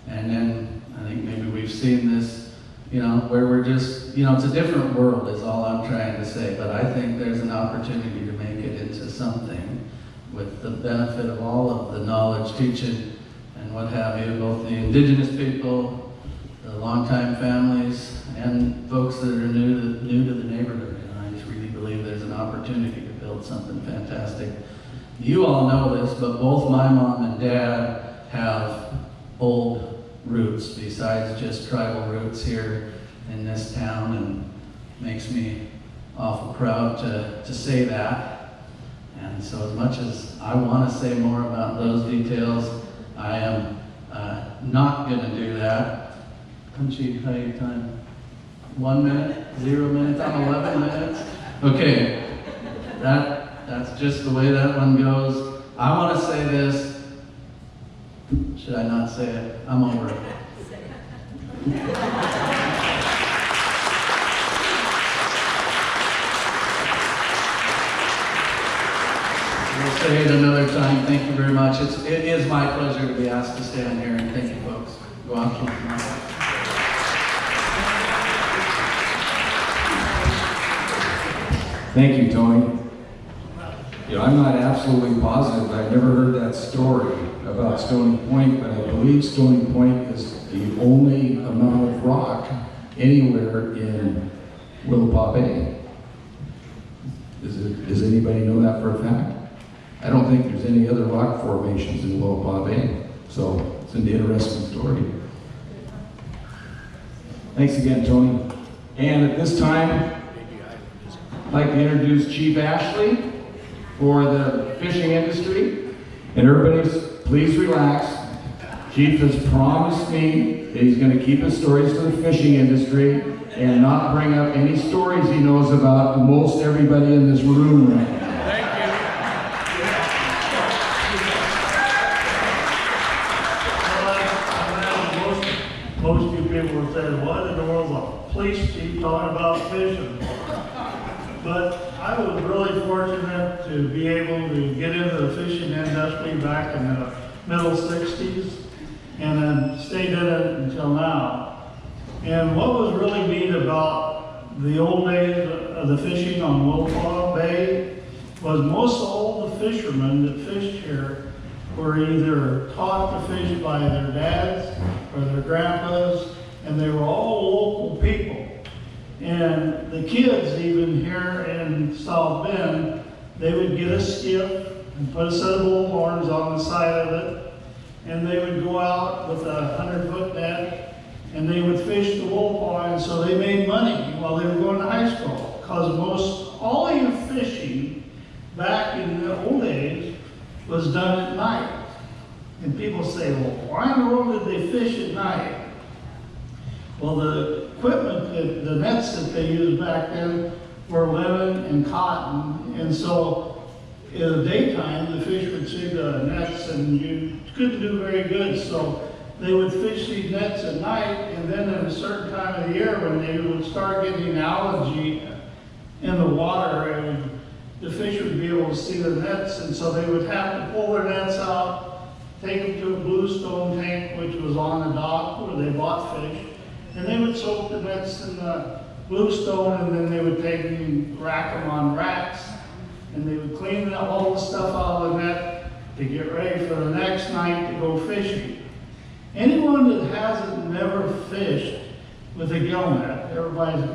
And then I think maybe we've seen this, where we're just, it's a different world is all I'm trying to say, but I think there's an opportunity to make it into something with the benefit of all of the knowledge, teaching, and what have you, both the indigenous people, the longtime families, and folks that are new to the neighborhood. I just really believe there's an opportunity to build something fantastic. You all know this, but both my mom and dad have old roots besides just tribal roots here in this town, and makes me awful proud to say that. And so as much as I want to say more about those details, I am not going to do that. Punchy, how you time? 1 minute? 0 minutes? I'm 11 minutes? Okay, that's just the way that one goes. I want to say this. Should I not say it? I'm over it. We'll say it another time. Thank you very much. It is my pleasure to be asked to stand here, and thank you, folks. Go on, keep them on. Thank you, Tony. You know, I'm not absolutely positive. I've never heard that story about Stony Point, but I believe Stony Point is the only amount of rock anywhere in WEILEPP Bay. Does anybody know that for a fact? I don't think there's any other rock formations in WEILEPP Bay, so it's an interesting story. Thanks again, Tony. And at this time, I'd like to introduce Chief Ashley for the fishing industry. And everybody, please relax. Chief has promised me that he's going to keep his stories to the fishing industry and not bring up any stories he knows about most everybody in this room right now. Most of you people will say, what in the world is a police chief talking about fishing? But I was really fortunate to be able to get into the fishing industry back in the middle 60s and then stayed in it until now. And what was really neat about the old days of the fishing on WEILEPP Bay was most all the fishermen that fished here were either taught to fish by their dads or their grandpas, and they were all local people. And the kids, even here in South Bend, they would get a skiff and put a set of bullhorns on the side of it, and they would go out with a 100-foot net, and they would fish the WEILEPP, and so they made money while they were going to high school. Because all of your fishing back in the old days was done at night. And people say, well, why in the world did they fish at night? Well, the equipment, the nets that they used back then were linen and cotton. And so in the daytime, the fish would see the nets and you couldn't do very good. So they would fish these nets at night, and then at a certain time of the year when they would start getting algae in the water, the fish would be able to see the nets, and so they would have to pull their nets out, take them to a bluestone tank, which was on the dock where they bought fish, and they would soak the nets in the bluestone, and then they would take them and rack them on racks, and they would clean all the stuff out of the net to get ready for the next night to go fishing. Anyone that hasn't never fished with a gill net, everybody's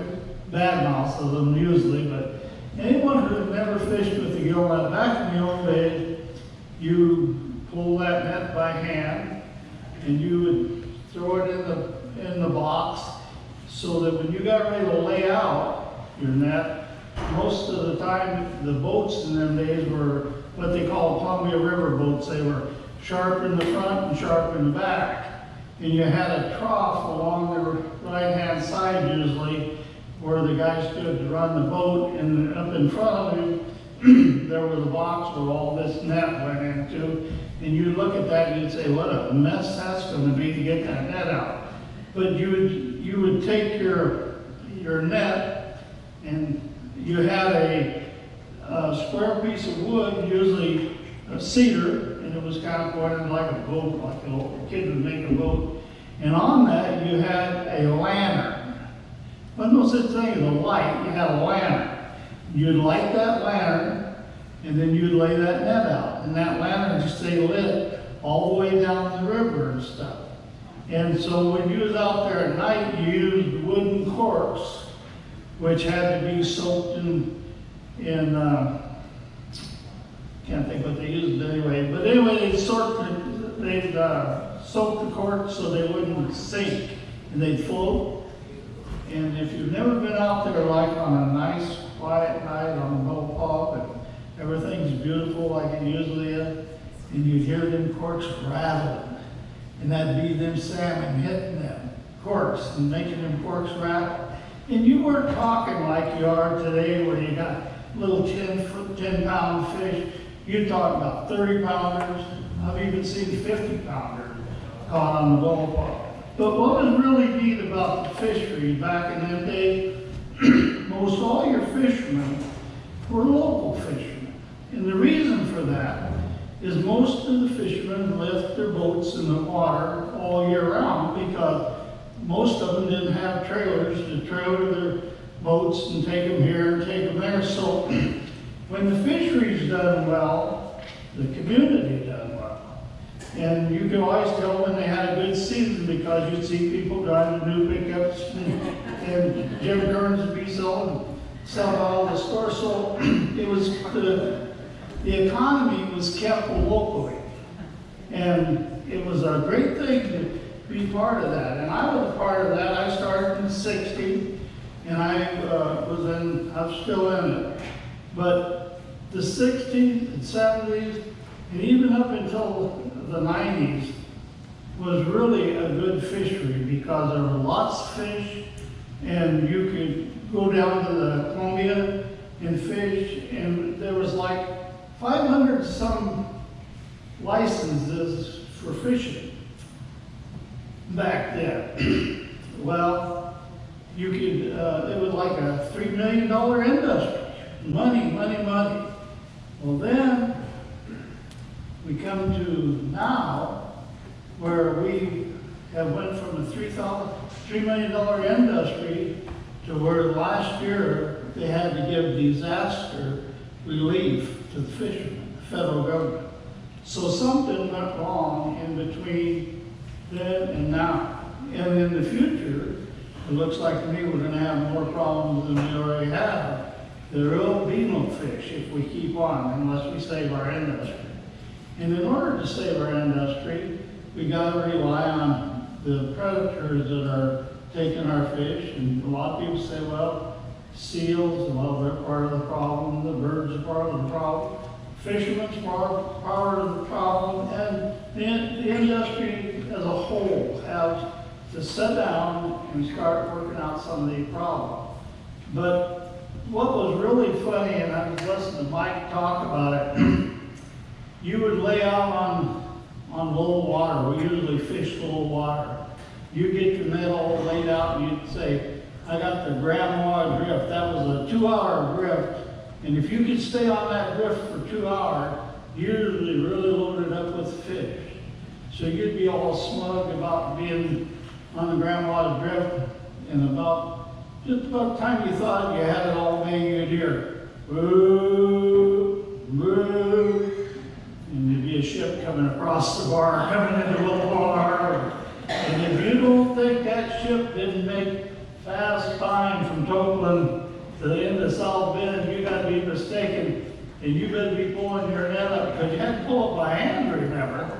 bad mouths of them usually, but anyone who had never fished with a gill net, back in the old days, you pull that net by hand and you would throw it in the box so that when you got ready to lay out your net, most of the time the boats in them days were what they call Columbia River boats. They were sharp in the front and sharp in the back. And you had a trough along the right-hand side usually where the guys stood to run the boat, and up in front of you there was a box where all this net went into, and you'd look at that and you'd say, what a mess that's going to be to get that net out. But you would take your net, and you had a square piece of wood, usually a cedar, and it was kind of pointed like a boat, like a kid would make a boat. And on that you had a lantern. Wasn't no such thing as a light, you had a lantern. You'd light that lantern, and then you'd lay that net out. And that lantern would stay lit all the way down the river and stuff. And so when you was out there at night, you used wooden corks, which had to be soaked in can't think what they used anyway. But anyway, they'd soak the corks so they wouldn't sink, and they'd float. And if you've never been out there like on a nice quiet night on the WEILEPP and everything's beautiful like it usually is, and you'd hear them corks rattling, and that'd be them salmon hitting them corks and making them corks rattle. And you weren't talking like you are today where you got little 10-pound fish. You're talking about 30 pounders. I've even seen 50 pounders caught on the WEILEPP. But what was really neat about the fishery back in them days, most all your fishermen were local fishermen. And the reason for that is most of the fishermen left their boats in the water all year round because most of them didn't have trailers to trailer their boats and take them here and take them there. So when the fishery's done well, the community done well. And you could always tell when they had a good season because you'd see people driving new pickups and Jim Kearns would be selling out of the store. So it was the economy was kept locally. And it was a great thing to be part of that. And I was a part of that. I started in '60 and I'm still in it. But the 60s and 70s and even up until the 90s was really a good fishery because there were lots of fish and you could go down to the Columbia and fish, and there was like 500 some licenses for fishing back then. Well, you could, it was like a $3 million industry. Money, money, money. Well then, we come to now where we have went from a $3 million industry to where last year they had to give disaster relief to the fishermen, the federal government. So something went wrong in between then and now. And in the future, it looks like to me we're going to have more problems than we already have. There will be no fish if we keep on unless we save our industry. And in order to save our industry, we got to rely on the predators that are taking our fish. And a lot of people say, well, seals, well, they're part of the problem. The birds are part of the problem. Fishermen's part of the problem. And the industry as a whole has to sit down and start working out some of these problems. But what was really funny, and I was listening to Mike talk about it, you would lay out on low water. We usually fish low water. You get your net all laid out and you'd say, I got the grandma drift. That was a 2-hour drift. And if you could stay on that drift for 2 hours, you're usually really loaded up with fish. So you'd be all smug about being on the grandma's drift, and just about the time you thought you had it all made, you'd hear, boo, boo, and there'd be a ship coming across the bar, coming into the little bar. And if you don't think that ship didn't make fast time from Tokeland to the end of South Bend, you gotta be mistaken, and you better be pulling your net up, because you had to pull it by hand, remember?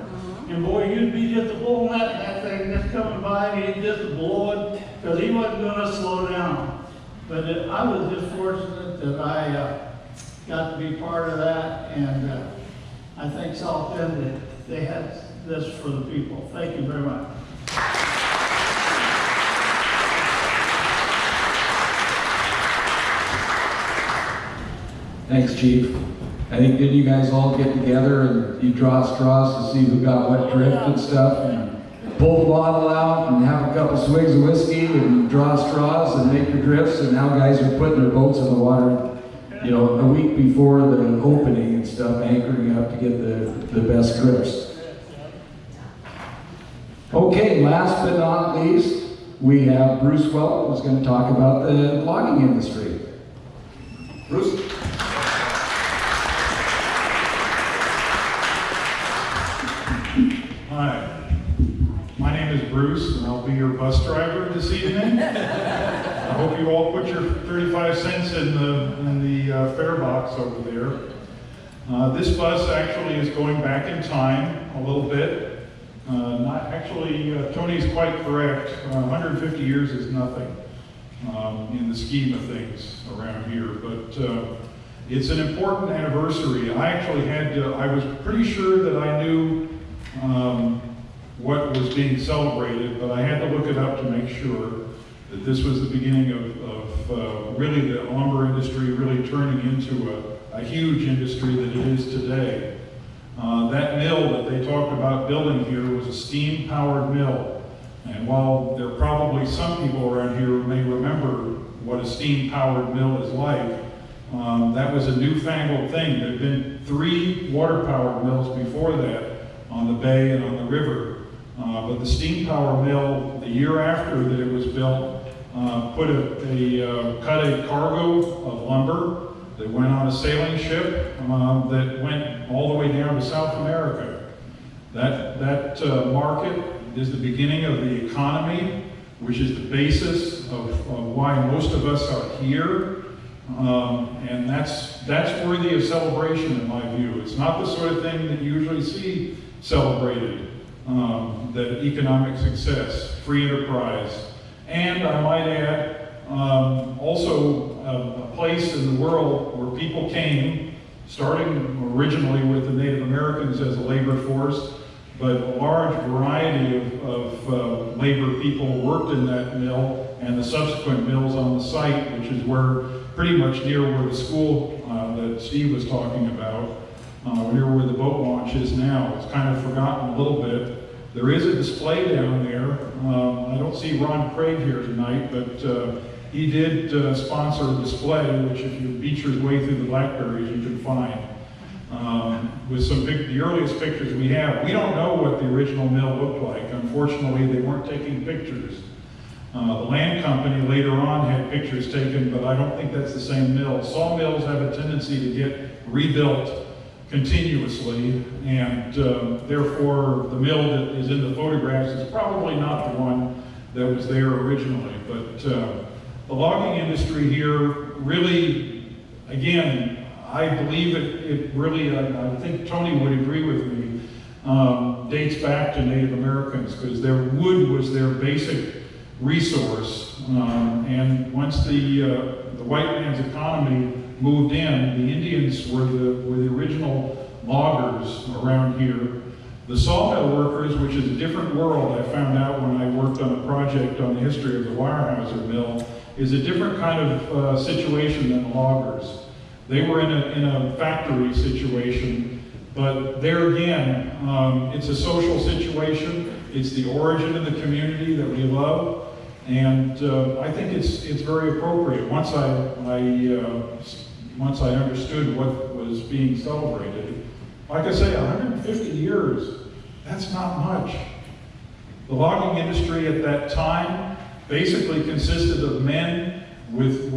And boy, you'd be just a bull net, and that thing just coming by, and he'd just blow it, because he wasn't gonna slow down. But I was just fortunate that I got to be part of that, and I think South Bend, they had this for the people. Thank you very much. Thanks, Chief. I think, didn't you guys all get together and you draw straws to see who got what drift and stuff, and pull the bottle out and have a couple swigs of whiskey and draw straws and make your drifts, and now guys are putting their boats in the water, you know, a week before the opening and stuff, anchoring up to get the best drifts. Okay, last but not least, we have Bruce Welp, who's going to talk about the logging industry. Bruce? Hi, my name is Bruce, and I'll be your bus driver this evening. I hope you all put your 35 cents in the fare box over there. This bus actually is going back in time a little bit. Not actually, Tony's quite correct. 150 years is nothing in the scheme of things around here, but it's an important anniversary. I actually I was pretty sure that I knew what was being celebrated, but I had to look it up to make sure that this was the beginning of really the lumber industry really turning into a huge industry that it is today. That mill that they talked about building here was a steam-powered mill. And while there are probably some people around here who may remember what a steam-powered mill is like, that was a newfangled thing. There had been 3 water-powered mills before that on the bay and on the river. But the steam-powered mill, the year after that it was built, cut a cargo of lumber that went on a sailing ship that went all the way down to South America. That market is the beginning of the economy, which is the basis of why most of us are here. And that's worthy of celebration in my view. It's not the sort of thing that you usually see celebrated, that economic success, free enterprise, and I might add, also a place in the world where people came, starting originally with the Native Americans as a labor force, but a large variety of labor people worked in that mill and the subsequent mills on the site, which is pretty much near where the school that Steve was talking about, near where the boat launch is now. It's kind of forgotten a little bit. There is a display down there. I don't see Ron Craig here tonight, but he did sponsor a display, which if you beat your way through the blackberries, you can find. With the earliest pictures we have. We don't know what the original mill looked like. Unfortunately, they weren't taking pictures. The land company later on had pictures taken, but I don't think that's the same mill. Sawmills have a tendency to get rebuilt continuously, and therefore the mill that is in the photographs is probably not the one that was there originally. But the logging industry here really, again, I believe it really, I think Tony would agree with me, dates back to Native Americans, because their wood was their basic resource. And once the white man's economy moved in, the Indians were the original loggers around here. The sawmill workers, which is a different world, I found out when I worked on a project on the history of the Weyerhaeuser mill, is a different kind of situation than the loggers. They were in a factory situation, but there again, it's a social situation. It's the origin of the community that we love, and I think it's very appropriate. Once I understood what was being celebrated, like I say, 150 years, that's not much. The logging industry at that time basically consisted of men with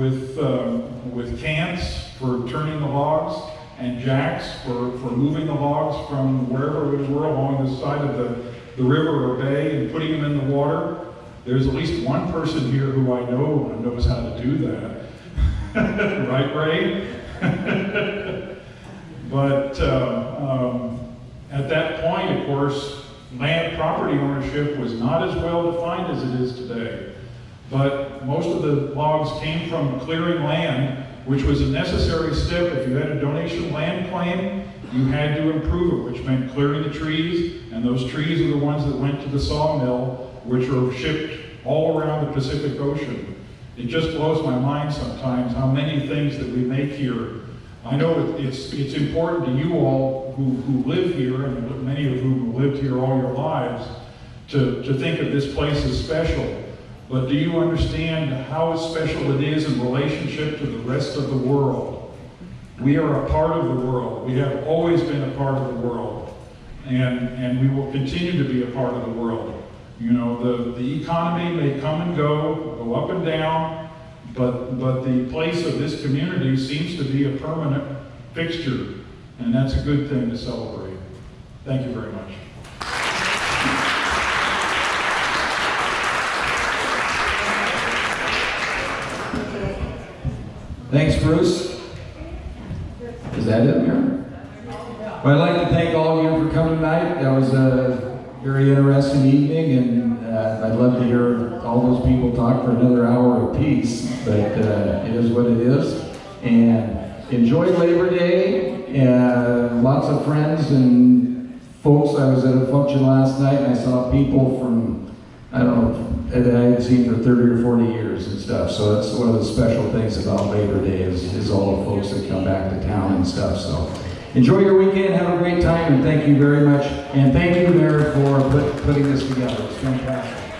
cants for turning the logs and jacks for moving the logs from wherever we were along the side of the river or bay and putting them in the water. There's at least one person here who I know knows how to do that. Right, Ray? But at that point, of course, land property ownership was not as well defined as it is today. But most of the logs came from clearing land, which was a necessary step. If you had a donation land claim, you had to improve it, which meant clearing the trees, and those trees are the ones that went to the sawmill, which are shipped all around the Pacific Ocean. It just blows my mind sometimes how many things that we make here. I know it's important to you all who live here, and many of whom have lived here all your lives, to think of this place as special. But do you understand how special it is in relationship to the rest of the world? We are a part of the world. We have always been a part of the world. And we will continue to be a part of the world. You know, the economy may come and go up and down, but the place of this community seems to be a permanent fixture. And that's a good thing to celebrate. Thank you very much. Thanks, Bruce. Is that it, Mayor? Well, I'd like to thank all of you for coming tonight. That was a very interesting evening, and I'd love to hear all those people talk for another hour apiece, but it is what it is. And enjoy Labor Day, and lots of friends and folks. I was at a function last night, and I saw people from I don't know, that I haven't seen for 30 or 40 years and stuff. So that's one of the special things about Labor Day is all the folks that come back to town and stuff. So enjoy your weekend, have a great time, and thank you very much. And thank you, Mayor, for putting this together. It's fantastic.